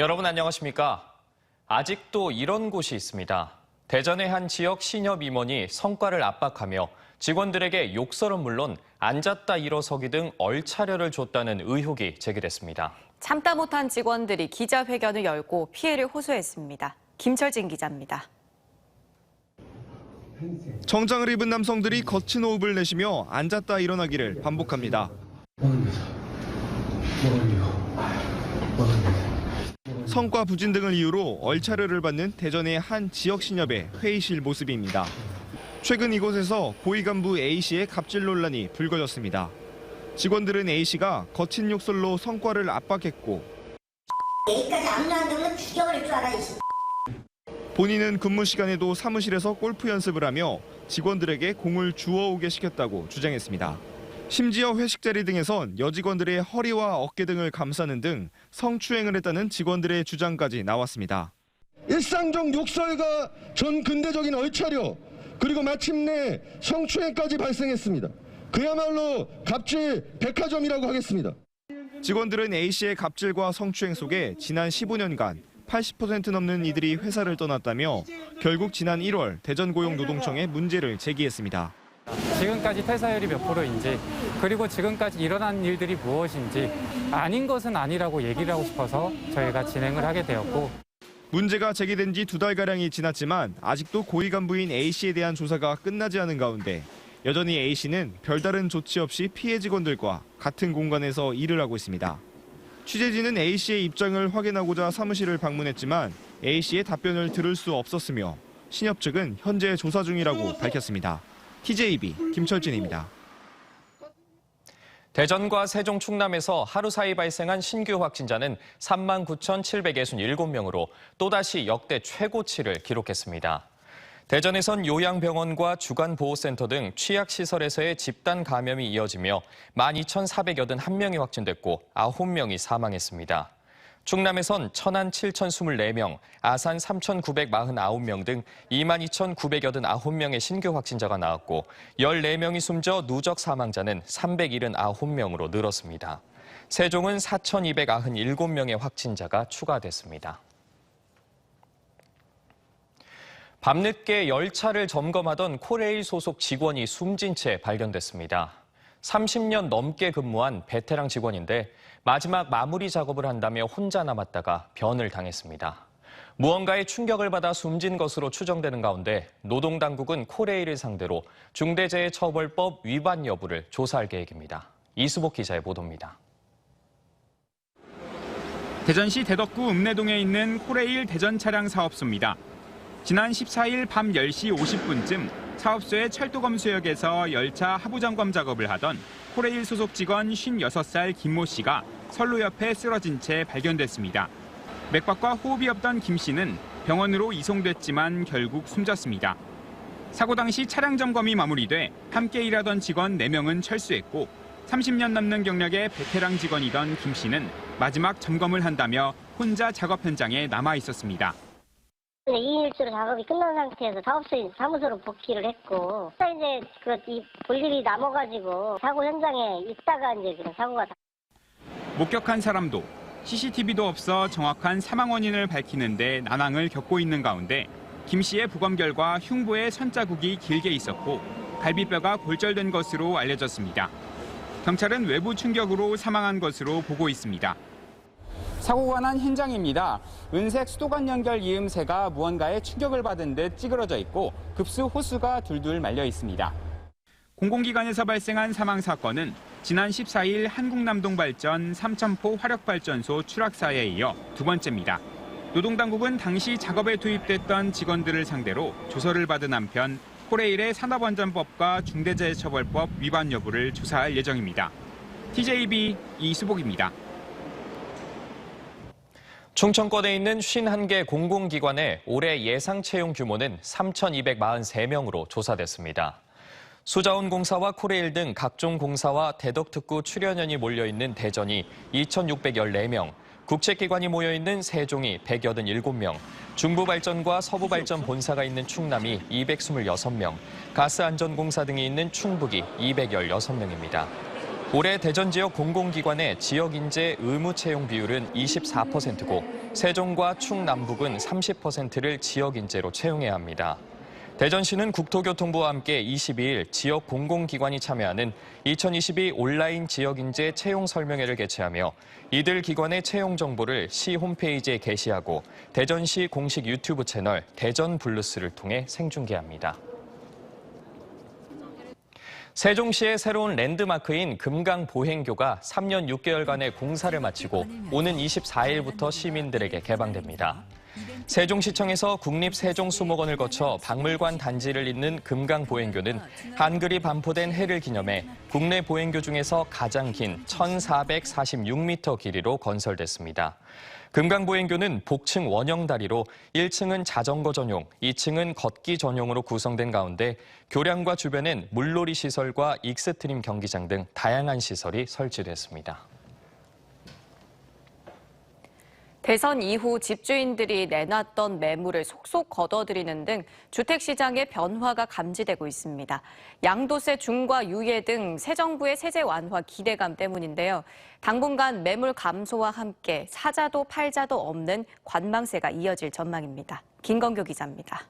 여러분 안녕하십니까? 아직도 이런 곳이 있습니다. 대전의 한 지역 신협 임원이 성과를 압박하며 직원들에게 욕설은 물론 앉았다 일어서기 등 얼차려를 줬다는 의혹이 제기됐습니다. 참다 못한 직원들이 기자회견을 열고 피해를 호소했습니다. 김철진 기자입니다. 정장을 입은 남성들이 거친 호흡을 내쉬며 앉았다 일어나기를 반복합니다. 성과 부진 등을 이유로 얼차려를 받는 대전의 한 지역 신협의 회의실 모습입니다. 최근 이곳에서 고위 간부 A씨의 갑질 논란이 불거졌습니다. 직원들은 A씨가 거친 욕설로 성과를 압박했고 A까지 아무나 안 되면 죽여버릴 줄 알아. 본인은 근무 시간에도 사무실에서 골프 연습을 하며 직원들에게 공을 주워오게 시켰다고 주장했습니다. 심지어 회식 자리 등에선 여직원들의 허리와 어깨 등을 감싸는 등 성추행을 했다는 직원들의 주장까지 나왔습니다. 일상적 욕설과 전 근대적인 얼차려, 그리고 마침내 성추행까지 발생했습니다. 그야말로 갑질 백화점이라고 하겠습니다. 직원들은 A씨의 갑질과 성추행 속에 지난 15년간 80% 넘는 이들이 회사를 떠났다며 결국 지난 1월 대전고용노동청에 문제를 제기했습니다. 지금까지 퇴사율이 몇 프로인지, 그리고 지금까지 일어난 일들이 무엇인지 아닌 것은 아니라고 얘기를 하고 싶어서 저희가 진행을 하게 되었고, 문제가 제기된 지 2달가량이 지났지만 아직도 고위 간부인 A씨에 대한 조사가 끝나지 않은 가운데 여전히 A씨는 별다른 조치 없이 피해 직원들과 같은 공간에서 일을 하고 있습니다. 취재진은 A씨의 입장을 확인하고자 사무실을 방문했지만 A씨의 답변을 들을 수 없었으며 신협 측은 현재 조사 중이라고 밝혔습니다. TJB 김철진입니다. 대전과 세종, 충남에서 하루 사이 발생한 신규 확진자는 39,767명으로 또다시 역대 최고치를 기록했습니다. 대전에선 요양병원과 주간보호센터 등 취약시설에서의 집단 감염이 이어지며 12,481명이 확진됐고 9명이 사망했습니다. 충남에선 천안 7,024명, 아산 3,949명 등 22,989명의 신규 확진자가 나왔고 14명이 숨져 누적 사망자는 379명으로 늘었습니다. 세종은 4,297명의 확진자가 추가됐습니다. 밤늦게 열차를 점검하던 코레일 소속 직원이 숨진 채 발견됐습니다. 30년 넘게 근무한 베테랑 직원인데 마지막 마무리 작업을 한다며 혼자 남았다가 변을 당했습니다. 무언가에 충격을 받아 숨진 것으로 추정되는 가운데 노동당국은 코레일을 상대로 중대재해처벌법 위반 여부를 조사할 계획입니다. 이수복 기자의 보도입니다. 대전시 대덕구 읍내동에 있는 코레일 대전차량사업소입니다. 지난 14일 밤 10시 50분쯤 사업소의 철도검수역에서 열차 하부점검 작업을 하던 코레일 소속 직원 56살 김모 씨가 선로 옆에 쓰러진 채 발견됐습니다. 맥박과 호흡이 없던 김 씨는 병원으로 이송됐지만 결국 숨졌습니다. 사고 당시 차량 점검이 마무리돼 함께 일하던 직원 4명은 철수했고 30년 넘는 경력의 베테랑 직원이던 김 씨는 마지막 점검을 한다며 혼자 작업 현장에 남아 있었습니다. 2인 1조로 작업이 끝난 상태에서 사무소로 복귀를 했고, 이제 볼 일이 남아가지고 사고 현장에 있다가 이제 그런 사고가. 목격한 사람도 CCTV도 없어 정확한 사망 원인을 밝히는데 난항을 겪고 있는 가운데 김 씨의 부검 결과 흉부에 선자국이 길게 있었고 갈비뼈가 골절된 것으로 알려졌습니다. 경찰은 외부 충격으로 사망한 것으로 보고 있습니다. 사고가 난 현장입니다. 은색 수도관 연결 이음새가 무언가에 충격을 받은 듯 찌그러져 있고 급수 호수가 둘둘 말려 있습니다. 공공기관에서 발생한 사망 사건은 지난 14일 한국남동발전 삼천포 화력발전소 추락사에 이어 두 번째입니다. 노동당국은 당시 작업에 투입됐던 직원들을 상대로 조서를 받은 한편 코레일의 산업안전법과 중대재해처벌법 위반 여부를 조사할 예정입니다. TJB 이수복입니다. 충청권에 있는 51개 공공기관의 올해 예상 채용 규모는 3,243명으로 조사됐습니다. 수자원공사와 코레일 등 각종 공사와 대덕특구 출연연이 몰려있는 대전이 2,614명, 국책기관이 모여있는 세종이 187명, 중부발전과 서부발전 본사가 있는 충남이 226명, 가스안전공사 등이 있는 충북이 216명입니다. 올해 대전 지역 공공기관의 지역 인재 의무 채용 비율은 24%고 세종과 충남북은 30%를 지역 인재로 채용해야 합니다. 대전시는 국토교통부와 함께 22일 지역 공공기관이 참여하는 2022 온라인 지역인재 채용 설명회를 개최하며 이들 기관의 채용 정보를 시 홈페이지에 게시하고 대전시 공식 유튜브 채널 대전 블루스를 통해 생중계합니다. 세종시의 새로운 랜드마크인 금강보행교가 3년 6개월간의 공사를 마치고 오는 24일부터 시민들에게 개방됩니다. 세종시청에서 국립세종수목원을 거쳐 박물관 단지를 잇는 금강보행교는 한글이 반포된 해를 기념해 국내 보행교 중에서 가장 긴 1,446m 길이로 건설됐습니다. 금강보행교는 복층 원형 다리로 1층은 자전거 전용, 2층은 걷기 전용으로 구성된 가운데 교량과 주변엔 물놀이 시설과 익스트림 경기장 등 다양한 시설이 설치됐습니다. 대선 이후 집주인들이 내놨던 매물을 속속 걷어들이는 등 주택시장의 변화가 감지되고 있습니다. 양도세 중과 유예 등 새 정부의 세제 완화 기대감 때문인데요. 당분간 매물 감소와 함께 사자도 팔자도 없는 관망세가 이어질 전망입니다. 김건교 기자입니다.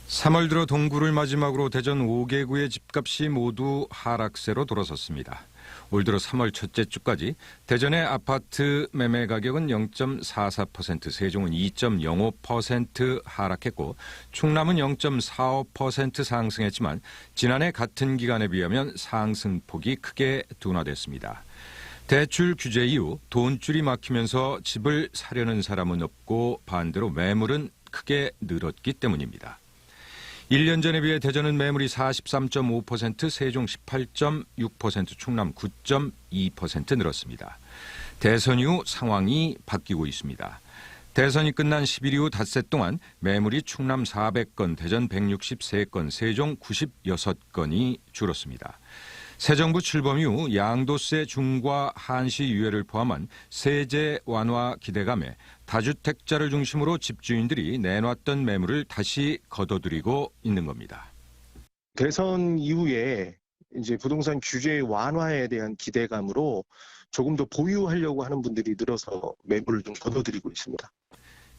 3월 들어 동구를 마지막으로 대전 5개구의 집값이 모두 하락세로 돌아섰습니다. 올 들어 3월 첫째 주까지 대전의 아파트 매매 가격은 0.44%, 세종은 2.05% 하락했고 충남은 0.45% 상승했지만 지난해 같은 기간에 비하면 상승폭이 크게 둔화됐습니다. 대출 규제 이후 돈줄이 막히면서 집을 사려는 사람은 없고 반대로 매물은 크게 늘었기 때문입니다. 1년 전에 비해 대전은 매물이 43.5%, 세종 18.6%, 충남 9.2% 늘었습니다. 대선 이후 상황이 바뀌고 있습니다. 대선이 끝난 10일 이후 닷새 동안 매물이 충남 400건, 대전 163건, 세종 96건이 줄었습니다. 새 정부 출범 이후 양도세 중과 한시 유예를 포함한 세제 완화 기대감에 다주택자를 중심으로 집주인들이 내놨던 매물을 다시 걷어들이고 있는 겁니다. 대선 이후에 이제 부동산 규제 완화에 대한 기대감으로 조금 더 보유하려고 하는 분들이 늘어서 매물을 좀 걷어들이고 있습니다.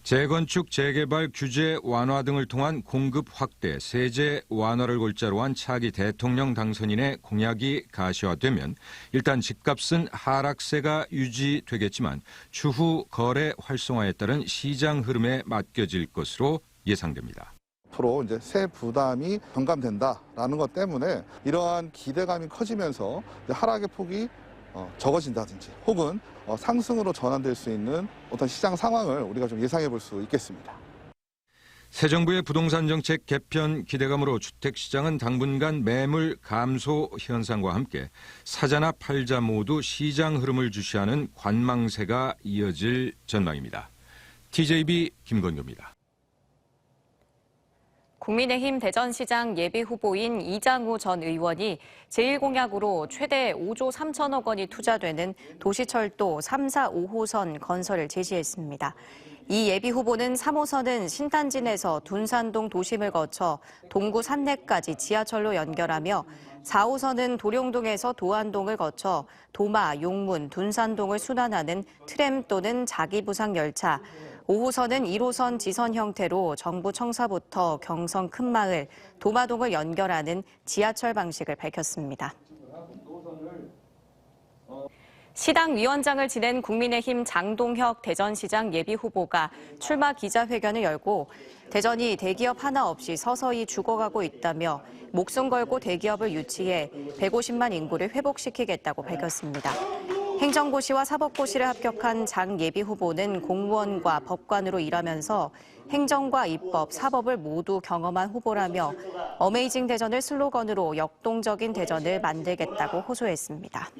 재건축, 재개발, 규제 완화 등을 통한 공급 확대, 세제 완화를 골자로 한 차기 대통령 당선인의 공약이 가시화되면 일단 집값은 하락세가 유지되겠지만 추후 거래 활성화에 따른 시장 흐름에 맡겨질 것으로 예상됩니다. 앞으로 이제 세 부담이 경감된다라는 것 때문에 이러한 기대감이 커지면서 하락의 폭이 적어진다든지 혹은 상승으로 전환될 수 있는 어떤 시장 상황을 우리가 좀 예상해 볼 수 있겠습니다. 새 정부의 부동산 정책 개편 기대감으로 주택시장은 당분간 매물 감소 현상과 함께 사자나 팔자 모두 시장 흐름을 주시하는 관망세가 이어질 전망입니다. TJB 김건규입니다. 국민의힘 대전시장 예비후보인 이장우 전 의원이 제1공약으로 최대 5조 3천억 원이 투자되는 도시철도 3, 4, 5호선 건설을 제시했습니다. 이 예비후보는 3호선은 신탄진에서 둔산동 도심을 거쳐 동구 산내까지 지하철로 연결하며 4호선은 도룡동에서 도안동을 거쳐 도마, 용문, 둔산동을 순환하는 트램 또는 자기부상 열차, 5호선은 1호선 지선 형태로 정부 청사부터 경성 큰마을, 도마동을 연결하는 지하철 방식을 밝혔습니다. 시당 위원장을 지낸 국민의힘 장동혁 대전시장 예비후보가 출마 기자회견을 열고 대전이 대기업 하나 없이 서서히 죽어가고 있다며 목숨 걸고 대기업을 유치해 150만 인구를 회복시키겠다고 밝혔습니다. 행정고시와 사법고시를 합격한 장 예비후보는 공무원과 법관으로 일하면서 행정과 입법, 사법을 모두 경험한 후보라며 어메이징 대전을 슬로건으로 역동적인 대전을 만들겠다고 호소했습니다.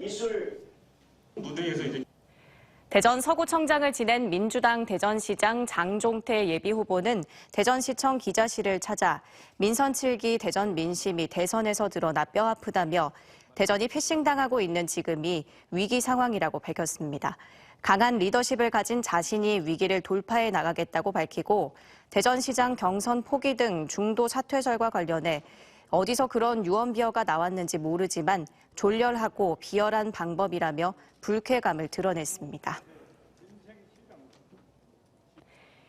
대전 서구청장을 지낸 민주당 대전시장 장종태 예비후보는 대전시청 기자실을 찾아 민선 7기 대전 민심이 대선에서 드러나 뼈아프다며 대전이 패싱당하고 있는 지금이 위기 상황이라고 밝혔습니다. 강한 리더십을 가진 자신이 위기를 돌파해 나가겠다고 밝히고 대전시장 경선 포기 등 중도 사퇴설과 관련해 어디서 그런 유언비어가 나왔는지 모르지만 졸렬하고 비열한 방법이라며 불쾌감을 드러냈습니다.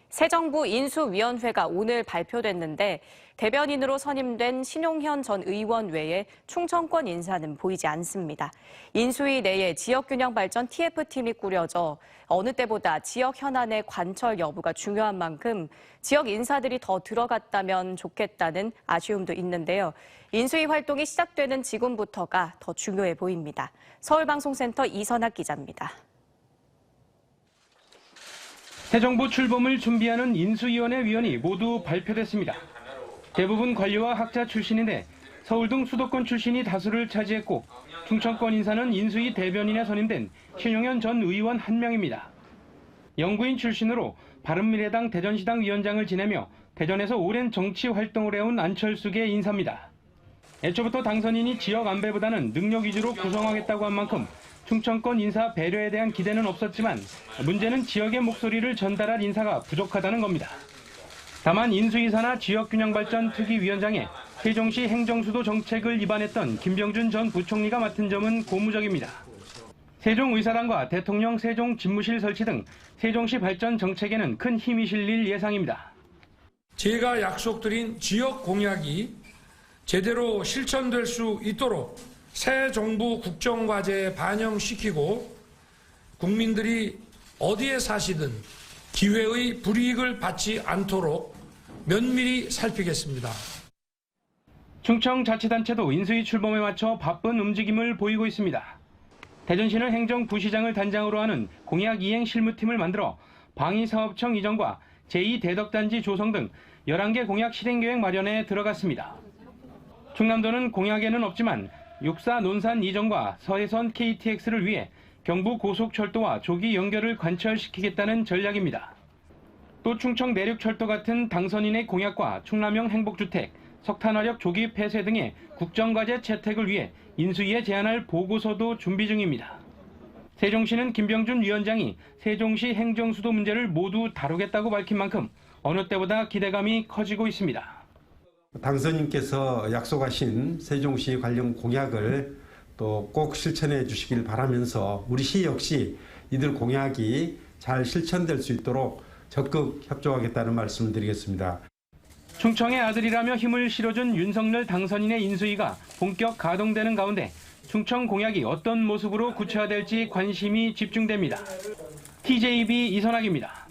새 정부 인수위원회가 오늘 발표됐는데 대변인으로 선임된 신용현 전 의원 외에 충청권 인사는 보이지 않습니다. 인수위 내에 지역균형 발전 TF팀이 꾸려져 어느 때보다 지역 현안의 관철 여부가 중요한 만큼 지역 인사들이 더 들어갔다면 좋겠다는 아쉬움도 있는데요. 인수위 활동이 시작되는 지금부터가 더 중요해 보입니다. 서울방송센터 이선학 기자입니다. 새 정부 출범을 준비하는 인수위원회 위원이 모두 발표됐습니다. 대부분 관료와 학자 출신인데 서울 등 수도권 출신이 다수를 차지했고 충청권 인사는 인수위 대변인에 선임된 신용현 전 의원 1명입니다. 영구인 출신으로 바른미래당 대전시당 위원장을 지내며 대전에서 오랜 정치 활동을 해온 안철수계 인사입니다. 애초부터 당선인이 지역 안배보다는 능력 위주로 구성하겠다고 한 만큼 충청권 인사 배려에 대한 기대는 없었지만 문제는 지역의 목소리를 전달할 인사가 부족하다는 겁니다. 다만 인수이사나 지역균형발전 특위위원장에 세종시 행정수도 정책을 입안했던 김병준 전 부총리가 맡은 점은 고무적입니다. 세종의사당과 대통령 세종 집무실 설치 등 세종시 발전 정책에는 큰 힘이 실릴 예상입니다. 제가 약속드린 지역 공약이 제대로 실천될 수 있도록 새 정부 국정과제에 반영시키고 국민들이 어디에 사시든 기회의 불이익을 받지 않도록 면밀히 살피겠습니다. 충청자치단체도 인수위 출범에 맞춰 바쁜 움직임을 보이고 있습니다. 대전시는 행정부시장을 단장으로 하는 공약 이행 실무팀을 만들어 방위사업청 이전과 제2대덕단지 조성 등 11개 공약 실행계획 마련에 들어갔습니다. 충남도는 공약에는 없지만 육사 논산 이전과 서해선 KTX를 위해 경부 고속철도와 조기 연결을 관철시키겠다는 전략입니다. 또 충청 내륙철도 같은 당선인의 공약과 충남형 행복주택, 석탄화력 조기 폐쇄 등의 국정과제 채택을 위해 인수위에 제안할 보고서도 준비 중입니다. 세종시는 김병준 위원장이 세종시 행정수도 문제를 모두 다루겠다고 밝힌 만큼 어느 때보다 기대감이 커지고 있습니다. 당선인께서 약속하신 세종시 관련 공약을 또 꼭 실천해 주시길 바라면서 우리 시 역시 이들 공약이 잘 실천될 수 있도록 적극 협조하겠다는 말씀을 드리겠습니다. 충청의 아들이라며 힘을 실어준 윤석열 당선인의 인수위가 본격 가동되는 가운데 충청 공약이 어떤 모습으로 구체화될지 관심이 집중됩니다. TJB 이선학입니다.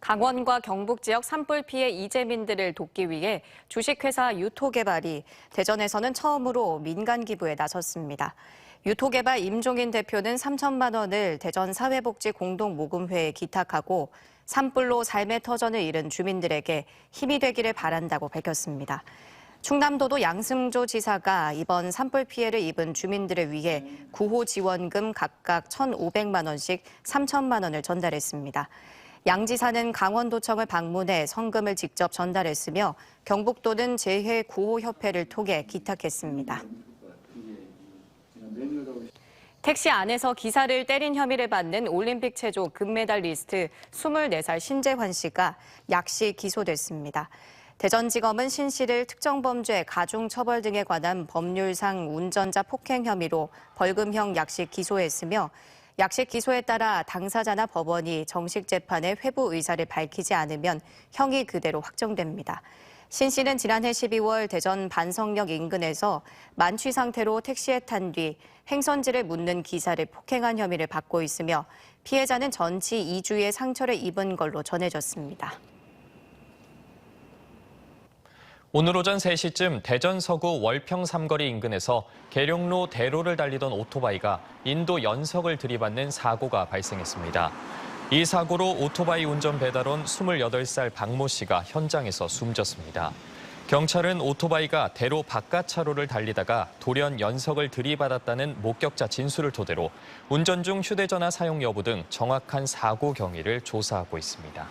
강원과 경북 지역 산불 피해 이재민들을 돕기 위해 주식회사 유토개발이 대전에서는 처음으로 민간 기부에 나섰습니다. 유토개발 임종인 대표는 3천만 원을 대전사회복지공동모금회에 기탁하고 산불로 삶의 터전을 잃은 주민들에게 힘이 되기를 바란다고 밝혔습니다. 충남도도 양승조 지사가 이번 산불 피해를 입은 주민들을 위해 구호 지원금 각각 1,500만 원씩 3천만 원을 전달했습니다. 양 지사는 강원도청을 방문해 성금을 직접 전달했으며 경북도는 재해구호협회를 통해 기탁했습니다. 택시 안에서 기사를 때린 혐의를 받는 올림픽 체조 금메달리스트 24살 신재환 씨가 약식 기소됐습니다. 대전지검은 신 씨를 특정범죄 가중처벌 등에 관한 법률상 운전자 폭행 혐의로 벌금형 약식 기소했으며 약식 기소에 따라 당사자나 법원이 정식 재판에 회부 의사를 밝히지 않으면 형이 그대로 확정됩니다. 신 씨는 지난해 12월 대전 반성역 인근에서 만취 상태로 택시에 탄 뒤 행선지를 묻는 기사를 폭행한 혐의를 받고 있으며 피해자는 전치 2주의 상처를 입은 걸로 전해졌습니다. 오늘 오전 3시쯤 대전 서구 월평 삼거리 인근에서 계룡로 대로를 달리던 오토바이가 인도 연석을 들이받는 사고가 발생했습니다. 이 사고로 오토바이 운전 배달원 28살 박모 씨가 현장에서 숨졌습니다. 경찰은 오토바이가 대로 바깥 차로를 달리다가 돌연 연석을 들이받았다는 목격자 진술을 토대로 운전 중 휴대전화 사용 여부 등 정확한 사고 경위를 조사하고 있습니다.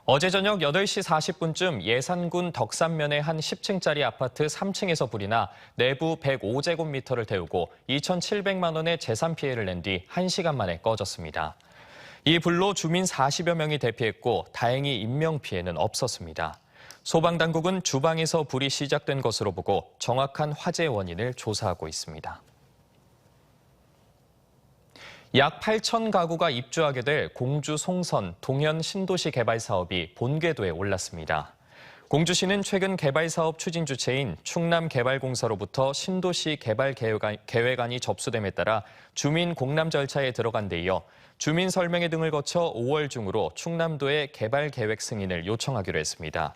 어제 저녁 8시 40분쯤 예산군 덕산면의 한 10층짜리 아파트 3층에서 불이 나 내부 105제곱미터를 태우고 2,700만 원의 재산 피해를 낸 뒤 1시간 만에 꺼졌습니다. 이 불로 주민 40여 명이 대피했고 다행히 인명피해는 없었습니다. 소방당국은 주방에서 불이 시작된 것으로 보고 정확한 화재 원인을 조사하고 있습니다. 약 8천 가구가 입주하게 될 공주 송선 동현 신도시 개발 사업이 본궤도에 올랐습니다. 공주시는 최근 개발 사업 추진 주체인 충남개발공사로부터 신도시 개발 계획안이 접수됨에 따라 주민 공람 절차에 들어간 데 이어 주민 설명회 등을 거쳐 5월 중으로 충남도에 개발 계획 승인을 요청하기로 했습니다.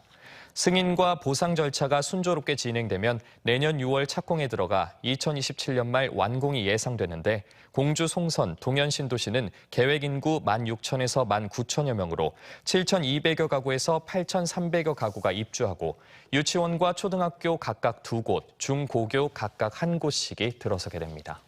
승인과 보상 절차가 순조롭게 진행되면 내년 6월 착공에 들어가 2027년 말 완공이 예상되는데 공주 송선 동현 신도시는 계획 인구 16,000에서 19,000여 명으로 7,200여 가구에서 8,300여 가구가 입주하고 유치원과 초등학교 각각 2곳, 중고교 각각 1곳씩이 들어서게 됩니다.